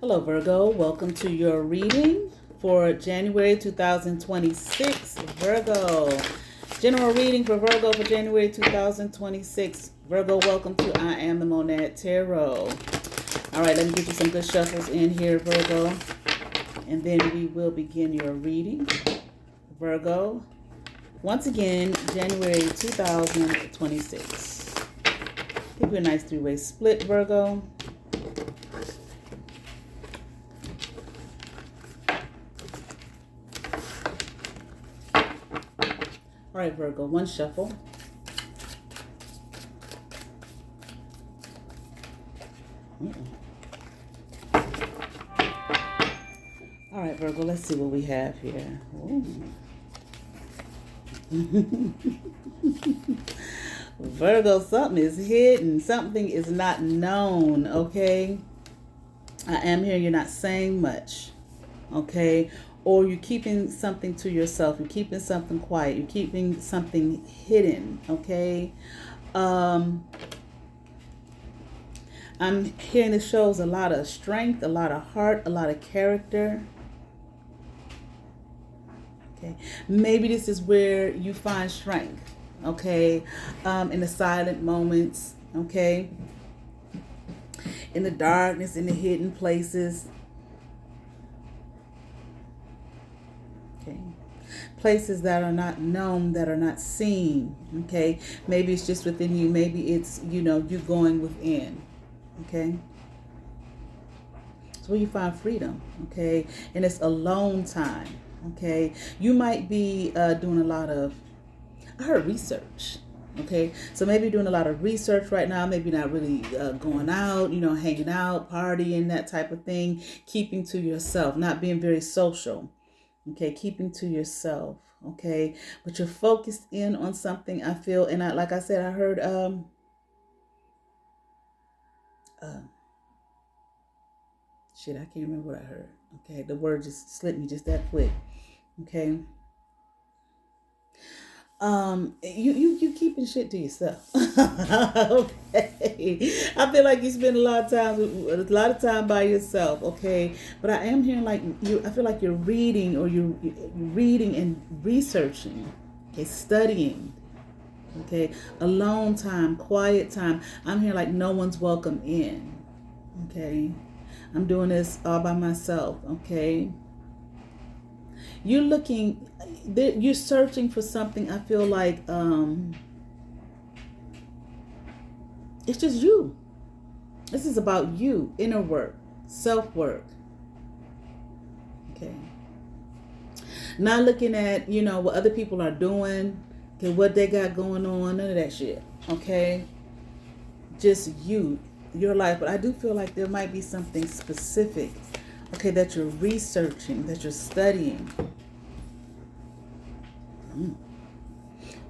Hello, Virgo. Welcome to your reading for January 2026. Virgo. General reading for Virgo for January 2026. Virgo, welcome to I Am the Monad Tarot. All right, let me get you some good shuffles in here, Virgo. And then we will begin your reading. Virgo, once again, January 2026. Give you a nice three-way split, Virgo. All right, Virgo, one shuffle. All right, Virgo, let's see what we have here. Virgo, something is hidden. Something is not known, okay? I am here. You're not saying much, okay? Or you're keeping something to yourself. You're keeping something quiet. You're keeping something hidden, okay? I'm hearing this shows a lot of strength, a lot of heart, a lot of character. Okay, maybe this is where you find strength, okay? In the silent moments, okay? In the darkness, in the hidden places. Okay, places that are not known, that are not seen, okay? Maybe it's just within you. Maybe it's, you going within, okay? It's where you find freedom, okay? And it's alone time, okay? You might be doing a lot of, I heard research, okay? So maybe doing a lot of research right now, maybe not really going out, hanging out, partying, that type of thing, keeping to yourself, not being very social. Okay, keeping to yourself, okay? But you're focused in on something, I feel, and like I said, I heard shit, I can't remember what I heard. Okay, the word just slipped me just that quick. Okay. You keeping shit to yourself. Okay. I feel like you spend a lot of time by yourself, okay? But I am hearing like I feel like you're reading, or you're reading and researching, okay, studying, okay, alone time, quiet time. I'm hearing like no one's welcome in, okay? I'm doing this all by myself, okay? You're searching for something. I feel like it's just you. This is about you, inner work, self-work. Okay. Not looking at, what other people are doing, okay, what they got going on, none of that shit. Okay. Just you, your life. But I do feel like there might be something specific, okay, that you're researching, that you're studying.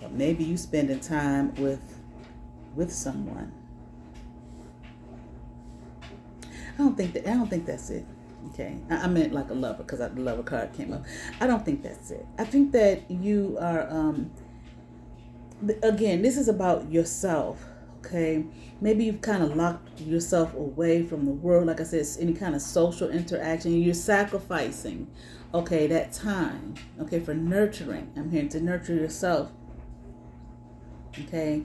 Or maybe you spending time with someone. I don't think that's it. Okay, I meant like a lover, because the lover card came up. I don't think that's it. I think that you are again, this is about yourself. Okay, maybe you've kind of locked yourself away from the world. Like I said, it's any kind of social interaction. You're sacrificing, okay, that time, okay, for nurturing. I'm here to nurture yourself, okay?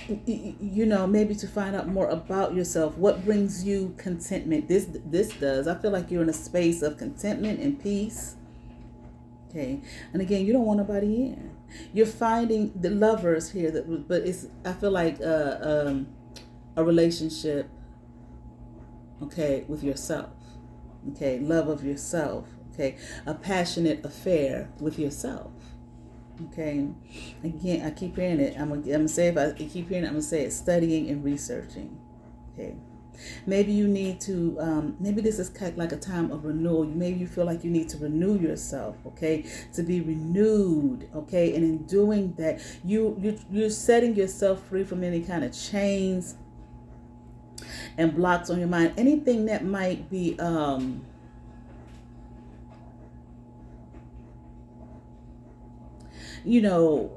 Maybe to find out more about yourself. What brings you contentment? This does. I feel like you're in a space of contentment and peace, okay? And again, you don't want nobody in. You're finding the lovers here, but I feel like a relationship, okay, with yourself, okay, love of yourself, okay, a passionate affair with yourself, okay. Again, I keep hearing it. I'm gonna say, if I keep hearing it, I'm gonna say it: studying and researching, okay. Maybe you need to, maybe this is kind of like a time of renewal. Maybe you feel like you need to renew yourself, okay, to be renewed, okay. And in doing that, you're setting yourself free from any kind of chains and blocks on your mind. Anything that might be,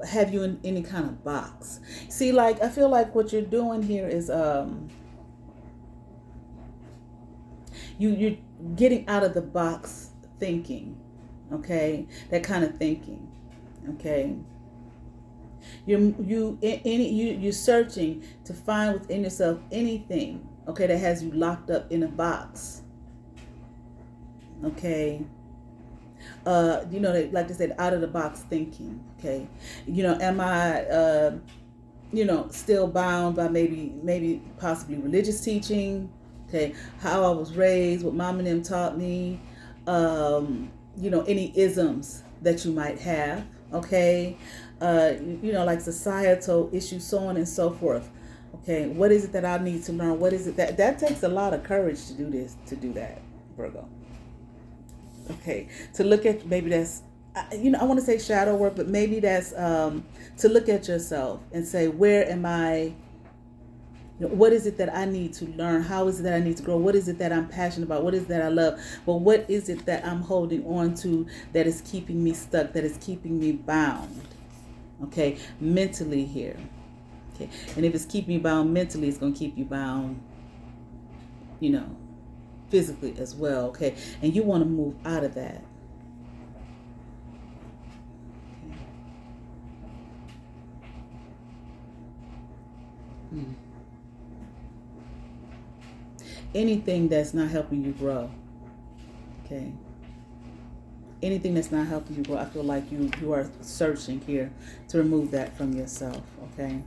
have you in any kind of box. See, like, I feel like what you're doing here is, You're getting out of the box thinking, okay? That kind of thinking, okay? You're searching to find within yourself anything, okay, that has you locked up in a box, okay? Like I said, out of the box thinking, okay? Am I, still bound by maybe possibly religious teaching, okay? How I was raised, what mom and them taught me, any isms that you might have, okay? Like societal issues, so on and so forth. Okay, what is it that I need to learn? What is it that takes a lot of courage to do that, Virgo. Okay, to look at, maybe that's, I want to say shadow work, but maybe that's to look at yourself and say, where am I? What is it that I need to learn? How is it that I need to grow? What is it that I'm passionate about? What is it that I love? But what is it that I'm holding on to that is keeping me stuck, that is keeping me bound? Okay, mentally here. Okay, and if it's keeping you bound mentally, it's going to keep you bound, physically as well. Okay, and you want to move out of that. Okay. Anything that's not helping you grow. Okay. Anything that's not helping you grow, I feel like you are searching here to remove that from yourself. Okay.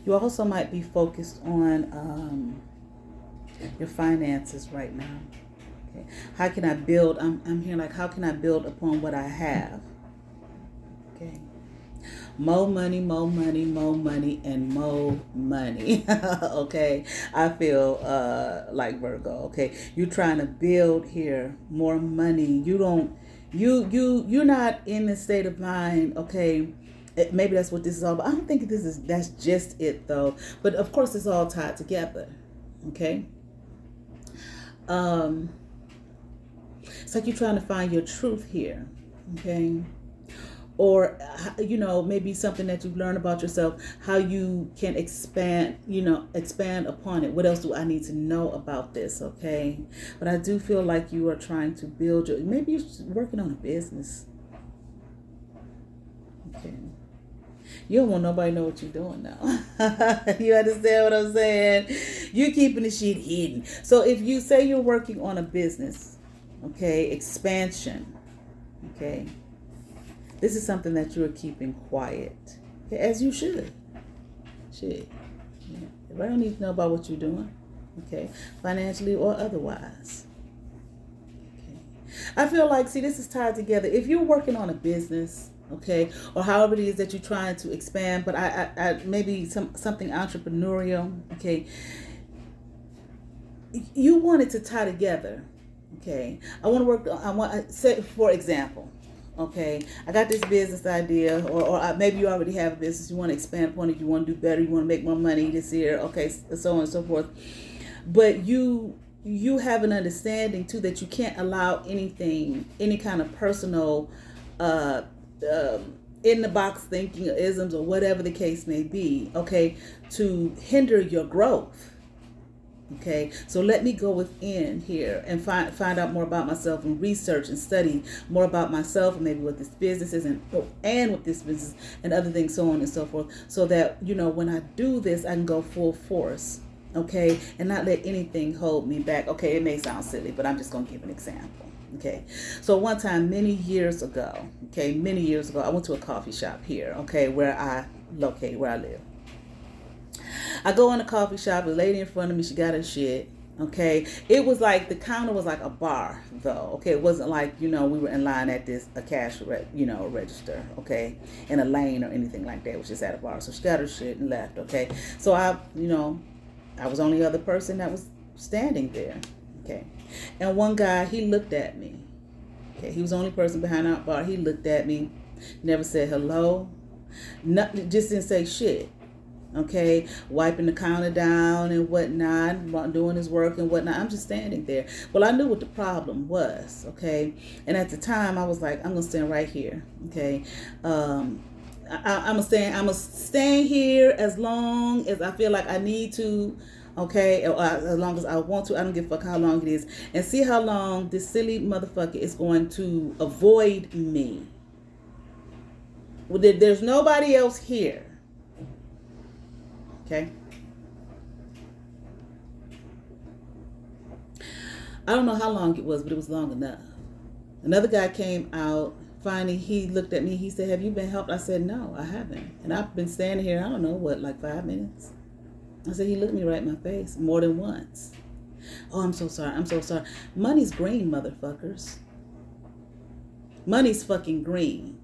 You also might be focused on your finances right now. Okay. How can I build? I'm here like, how can I build upon what I have? Okay. More money, more money, more money, and more money. Okay. I feel like Virgo. Okay. You're trying to build here more money. You're not in the state of mind, okay. Maybe that's what this is all about. I don't think that's just it though. But of course it's all tied together. Okay. It's like you're trying to find your truth here. Okay. Or, maybe something that you've learned about yourself, how you can expand upon it. What else do I need to know about this? Okay. But I do feel like you are trying to build maybe you're working on a business. Okay. You don't want nobody to know what you're doing now. You understand what I'm saying? You're keeping the shit hidden. So if you say you're working on a business, okay, expansion, okay, this is something that you're keeping quiet, okay, as you should. Shit. Yeah. Everybody don't need to know about what you're doing, okay, financially or otherwise. Okay. I feel like, see, this is tied together. If you're working on a business, okay, or however it is that you're trying to expand, but I maybe something entrepreneurial, okay, you want it to tie together, okay. I want to say, for example, okay, I got this business idea, or maybe you already have a business, you want to expand upon it, you want to do better, you want to make more money this year, okay, so on and so forth, but you have an understanding too that you can't allow any kind of personal in the box thinking or isms or whatever the case may be, okay, to hinder your growth. Okay, so let me go within here and find out more about myself and research and study more about myself and maybe what this business is and what this business and other things, so on and so forth, so that when I do this, I can go full force, okay, and not let anything hold me back. Okay, it may sound silly, but I'm just gonna give an example. Okay, so one time many years ago, I went to a coffee shop here, okay, where I live. I go in the coffee shop, a lady in front of me, she got her shit, okay. It was like, the counter was like a bar though, okay. It wasn't like, we were in line at a cash register, okay, in a lane or anything like that. It was just at a bar. So she got her shit and left, okay. So I was the only other person that was standing there, okay. And one guy, he looked at me, okay. He was the only person behind that bar. He looked at me, never said hello, nothing, just didn't say shit. okay, wiping the counter down and whatnot, doing his work and whatnot. I'm just standing there. Well, I knew what the problem was, okay, and at the time I was like, I'm gonna stand right here, okay. I'm gonna stand here as long as I feel like I need to, okay, or as long as I want to. I don't give a fuck how long it is, and see how long this silly motherfucker is going to avoid me. Well, there's nobody else here. Okay. I don't know how long it was, but it was long enough. Another guy came out. Finally, he looked at me. He said, "Have you been helped?" I said, "No, I haven't." And I've been standing here, I don't know, what, like 5 minutes? I said, he looked me right in my face more than once. "Oh, I'm so sorry. I'm so sorry." Money's green, motherfuckers. Money's fucking green.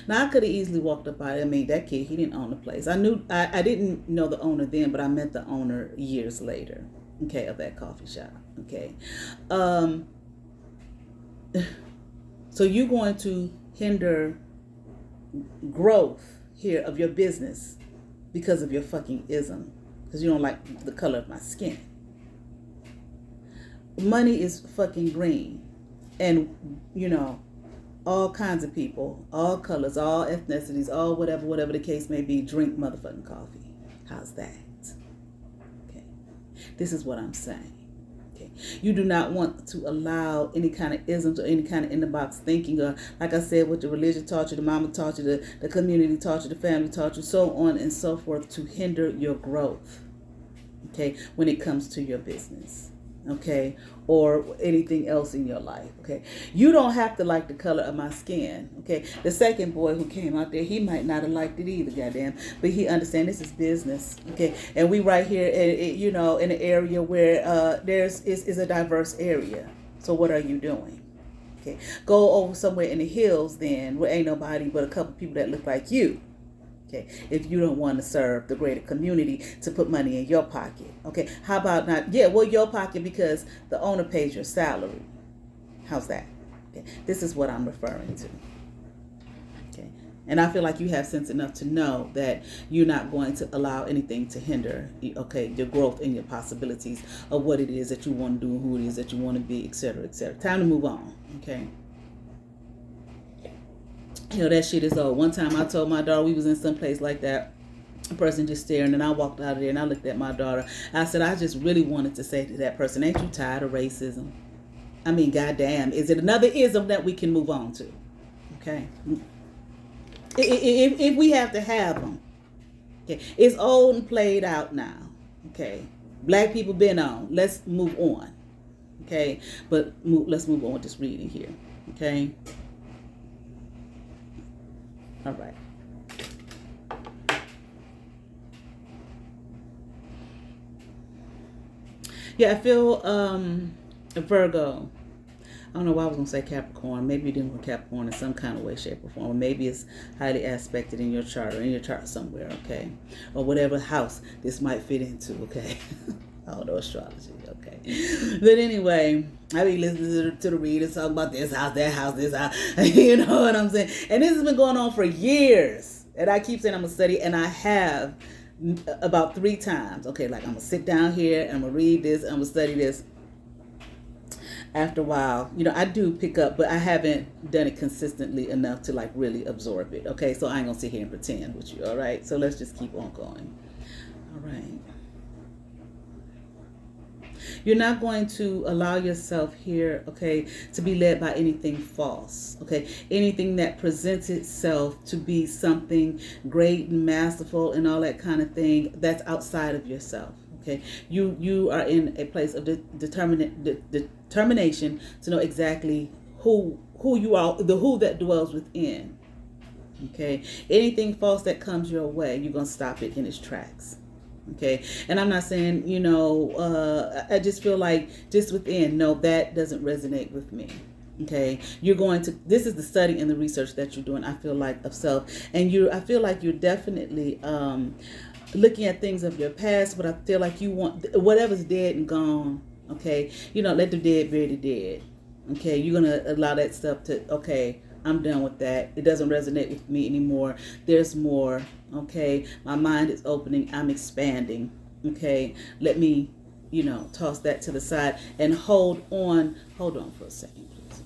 Now, I could have easily walked up by it. I mean, that kid, he didn't own the place. I didn't know the owner then, but I met the owner years later, okay, of that coffee shop, okay. So you're going to hinder growth here of your business because of your fucking ism, because you don't like the color of my skin. Money is fucking green, and you know, all kinds of people, all colors, all ethnicities, all whatever the case may be, drink motherfucking coffee. How's that? Okay. This is what I'm saying. Okay. You do not want to allow any kind of isms or any kind of in the box thinking, or like I said, what the religion taught you, the mama taught you, the community taught you, the family taught you, so on and so forth, to hinder your growth. Okay. When it comes to your business. Okay, or anything else in your life. Okay, you don't have to like the color of my skin. Okay, the second boy who came out there, he might not have liked it either, goddamn, but he understands this is business. Okay, and we right here, you know, in an area where is a diverse area. So what are you doing? Okay, go over somewhere in the hills then, where ain't nobody but a couple people that look like you. Okay, if you don't want to serve the greater community to put money in your pocket. Okay, how about not? Yeah, well, your pocket, because the owner pays your salary. How's that? Okay, this is what I'm referring to. Okay, and I feel like you have sense enough to know that you're not going to allow anything to hinder, okay, your growth and your possibilities of what it is that you want to do, who it is that you want to be, etc., etc. Time to move on. Okay. You know, that shit is old. One time I told my daughter, we was in some place like that, a person just staring, and I walked out of there and I looked at my daughter. I said, I just really wanted to say to that person, ain't you tired of racism? I mean, goddamn, is it another ism that we can move on to? Okay. If we have to have them. Okay. It's old and played out now. Okay. Black people been on. Let's move on. Okay. But let's move on with this reading here. Okay. All right. Yeah, I feel Virgo. I don't know why I was going to say Capricorn. Maybe you didn't with Capricorn in some kind of way, shape, or form. Or maybe it's highly aspected in your chart or in your chart somewhere, okay? Or whatever house this might fit into, okay? I don't know astrology, okay? But anyway, I be listening to the readers talk about this house, that house, this house. You know what I'm saying? And this has been going on for years. And I keep saying I'm going to study, and I have about 3 times. Okay, like I'm going to sit down here, I'm going to read this, I'm going to study this. After a while, you know, I do pick up, but I haven't done it consistently enough to like really absorb it. Okay, so I ain't gonna sit here and pretend with you. All right, so let's just keep on going. All right, you're not going to allow yourself here, okay, to be led by anything false. Okay, anything that presents itself to be something great and masterful and all that kind of thing that's outside of yourself. Okay, you are in a place of determination to know exactly who you are, the who that dwells within. Okay, anything false that comes your way, you're gonna stop it in its tracks. Okay, and I'm not saying, you know, I just feel like just within, no, that doesn't resonate with me. Okay, you're going to, this is the study and the research that you're doing, I feel like, of self, and I feel like you're definitely looking at things of your past, but I feel like you want whatever's dead and gone. Okay, you know, let the dead bury the dead. Okay, you're gonna allow that stuff to, okay, I'm done with that. It doesn't resonate with me anymore. There's more. Okay. My mind is opening. I'm expanding. Okay. Let me, toss that to the side and hold on. Hold on for a second, please.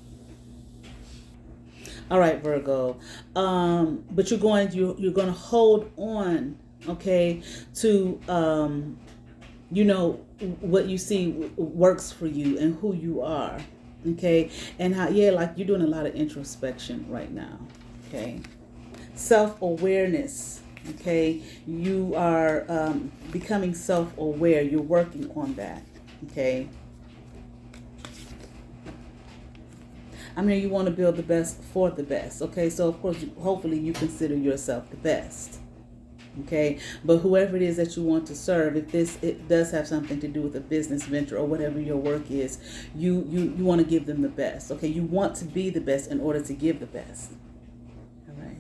All right, Virgo. But you're going to hold on, okay, to what you see works for you and who you are, okay, and how, yeah, like you're doing a lot of introspection right now, okay, self-awareness, okay, you are becoming self-aware, you're working on that, okay. I mean, you want to build the best for the best, okay, so of course hopefully you consider yourself the best. Okay, but whoever it is that you want to serve, if it does have something to do with a business venture or whatever your work is, you want to give them the best. Okay, you want to be the best in order to give the best. All right.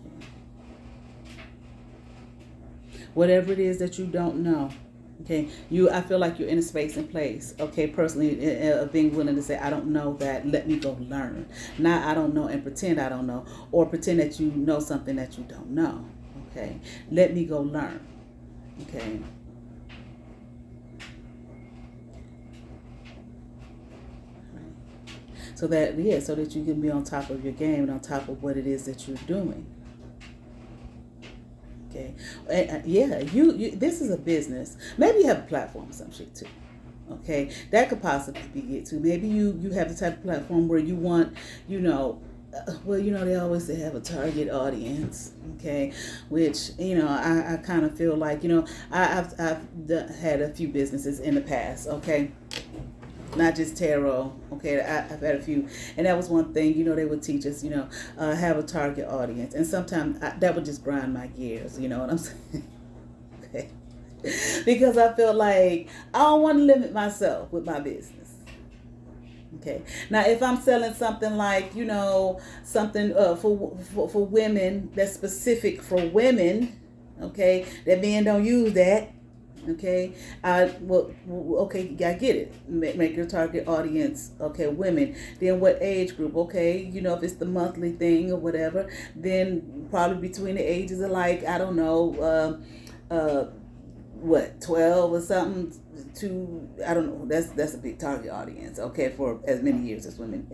Okay. Whatever it is that you don't know. Okay, I feel like you're in a space and place, okay, personally, of being willing to say, I don't know that, let me go learn. Not I don't know and pretend I don't know, or pretend that you know something that you don't know, okay. Let me go learn, okay. So that you can be on top of your game and on top of what it is that you're doing. Okay. Yeah, you this is a business. Maybe you have a platform or some shit too. Okay. That could possibly be it too. Maybe you have the type of platform where you want, they always say have a target audience, okay, which, I kind of feel like, I've had a few businesses in the past, okay, not just tarot, okay, I've had a few, and that was one thing, they would teach us, have a target audience, and sometimes that would just grind my gears, you know what I'm saying? Okay, because I feel like I don't want to limit myself with my business. Okay, now if I'm selling something like, something for women that's specific for women, okay, that men don't use that. Okay, okay, I get it. Make your target audience, okay, women. Then what age group? Okay, if it's the monthly thing or whatever, then probably between the ages of, like, I don't know, 12 or something to, I don't know. That's a big target audience. Okay, for as many years as women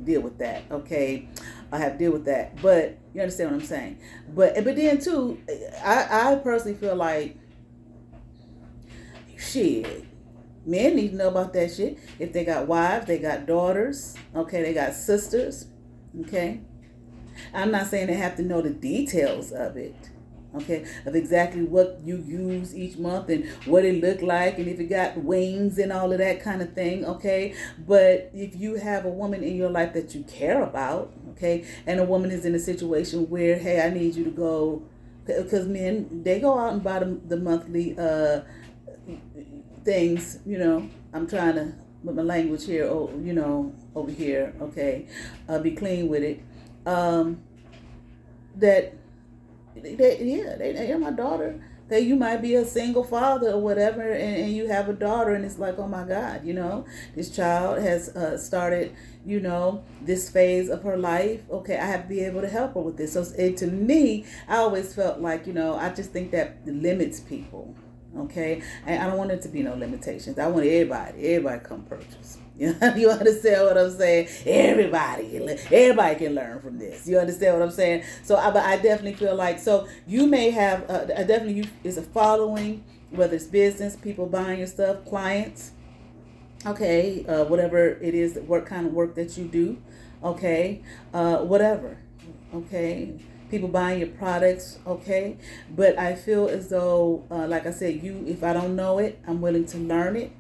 deal with that. Okay, I have to deal with that. But you understand what I'm saying. But then too, I personally feel like, shit, men need to know about that shit. If they got wives, they got daughters, okay, they got sisters, okay. I'm not saying they have to know the details of it, okay, of exactly what you use each month and what it looked like and if it got wings and all of that kind of thing, okay. But if you have a woman in your life that you care about, okay, and a woman is in a situation where, hey, I need you to go, because men, they go out and buy the monthly things, I'm trying to, with my language here, over here, okay, be clean with it, that they're my daughter. Okay, you might be a single father or whatever, and you have a daughter, and it's like, oh my God, this child has started, this phase of her life. Okay, I have to be able to help her with this. So to me, I always felt like, I just think that limits people. Okay, and I don't want it to be no limitations. I want everybody come purchase. You understand what I'm saying? Everybody can learn from this. You understand what I'm saying? So I definitely feel like, so you may have is a following, whether it's business, people buying your stuff, clients, okay, whatever it is, what kind of work that you do, okay, whatever, okay, people buying your products, okay. But I feel as though, like I said, if I don't know it, I'm willing to learn it,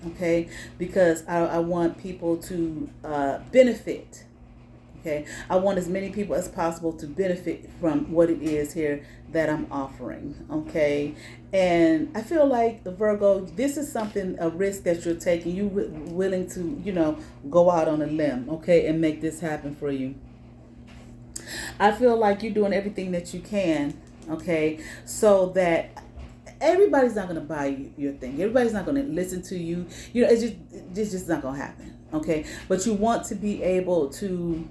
okay, because I want people to benefit. Okay, I want as many people as possible to benefit from what it is here that I'm offering. Okay, and I feel like, Virgo, this is a risk that you're taking. You willing to, go out on a limb, okay, and make this happen for you. I feel like you're doing everything that you can, okay, so that everybody's not going to buy your thing. Everybody's not going to listen to you. It's just not going to happen. Okay, but you want to be able to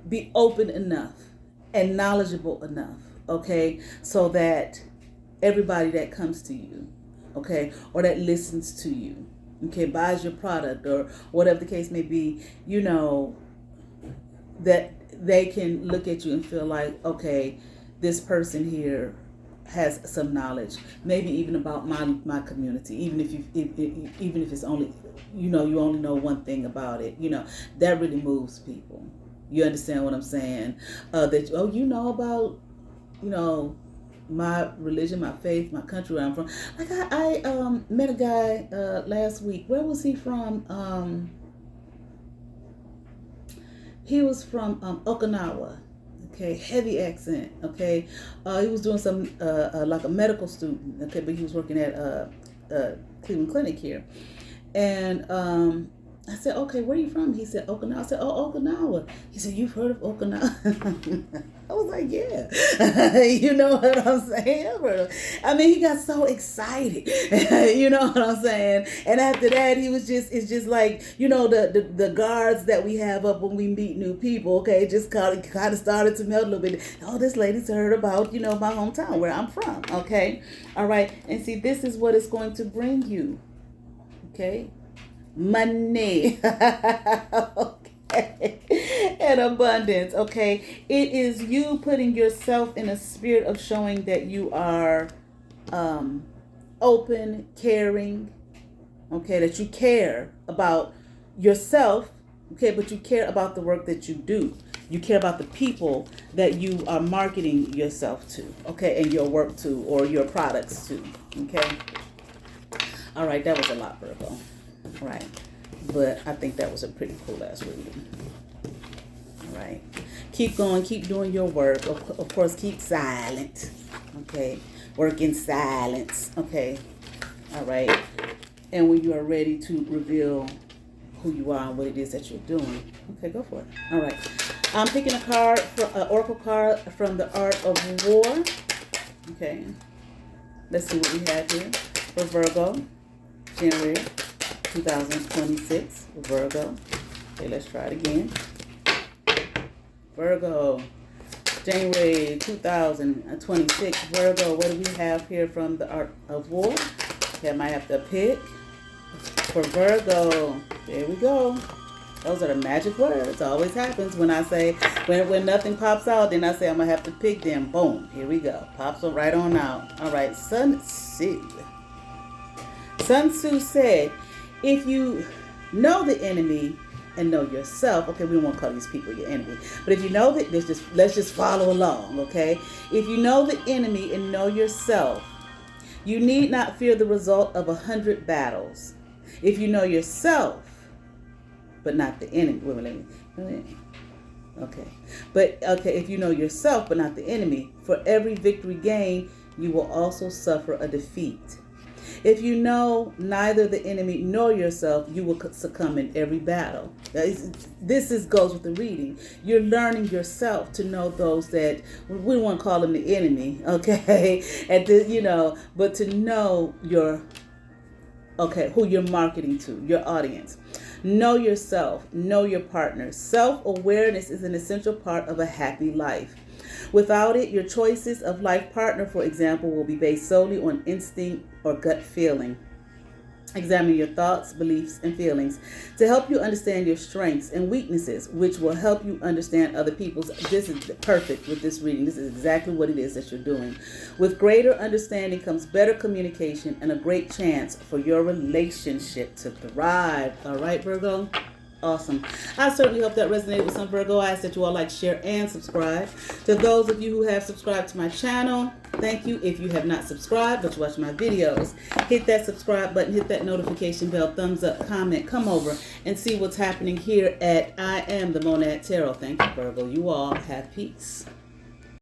be open enough and knowledgeable enough, okay, so that everybody that comes to you, okay, or that listens to you, okay, buys your product or whatever the case may be, you know, that they can look at you and feel like, okay, this person here has some knowledge, maybe even about my community, even if even if it's only, you know, you only know one thing about it, you know, that really moves people. You understand what I'm saying? That, oh, you know about, you know, my religion, my faith, my country, where I'm from. Like I met a guy last week. Where was he from? He was from Okinawa. Okay, heavy accent. Okay, he was doing some like a medical student. Okay, but he was working at Cleveland Clinic here, and I said, okay, where are you from? He said, Okinawa. I said, oh, Okinawa. He said, you've heard of Okinawa? I was like, yeah. You know what I'm saying? I mean, he got so excited. You know what I'm saying? And after that, it's just like, you know, the guards that we have up when we meet new people, okay, just kind of started to melt a little bit. Oh, this lady's heard about, you know, my hometown, where I'm from, okay? All right. And see, this is what it's going to bring you, okay? Money. Okay, and abundance. Okay, it is you putting yourself in a spirit of showing that you are open, caring, okay, that you care about yourself, okay, but you care about the work that you do. You care about the people that you are marketing yourself to, okay, and your work to, or your products to, okay. All right, that was a lot, Virgo. Right, but I think that was a pretty cool ass reading. All right, keep going, keep doing your work. Of course, keep silent. Okay, work in silence. Okay, all right. And when you are ready to reveal who you are and what it is that you're doing, okay, go for it. All right, I'm picking a card, an oracle card from the Art of War. Okay, let's see what we have here for Virgo, January 2026, Virgo. Okay, let's try it again. Virgo, January 2026, Virgo. What do we have here from the Art of War? Okay, I might have to pick for Virgo. There we go. Those are the magic words. Always happens when I say, when nothing pops out, then I say I'm going to have to pick them. Boom. Here we go. Pops right on out. All right. Sun Tzu. Sun Tzu said, if you know the enemy and know yourself, okay, we don't want to call these people your enemy, but if you know that, let's just follow along, okay? If you know the enemy and know yourself, you need not fear the result of 100 battles. If you know yourself, but not the enemy, okay, but okay, if you know yourself, but not the enemy, for every victory gained, you will also suffer a defeat. If you know neither the enemy nor yourself, you will succumb in every battle. This goes with the reading. You're learning yourself to know those that we don't want to call them the enemy, okay? But to know who you're marketing to, your audience. Know yourself, know your partner. Self-awareness is an essential part of a happy life. Without it, your choices of life partner, for example, will be based solely on instinct or gut feeling. Examine your thoughts, beliefs, and feelings to help you understand your strengths and weaknesses, which will help you understand other people's. This is perfect with this reading. This is exactly what it is that you're doing. With greater understanding comes better communication and a great chance for your relationship to thrive. All right, Virgo? Awesome. I certainly hope that resonated with some Virgo. I ask that you all like, share, and subscribe. To those of you who have subscribed to my channel, thank you. If you have not subscribed but you watch my videos, hit that subscribe button, hit that notification bell, thumbs up, comment, come over and see what's happening here at I Am the Monad Tarot. Thank you, Virgo. You all have peace.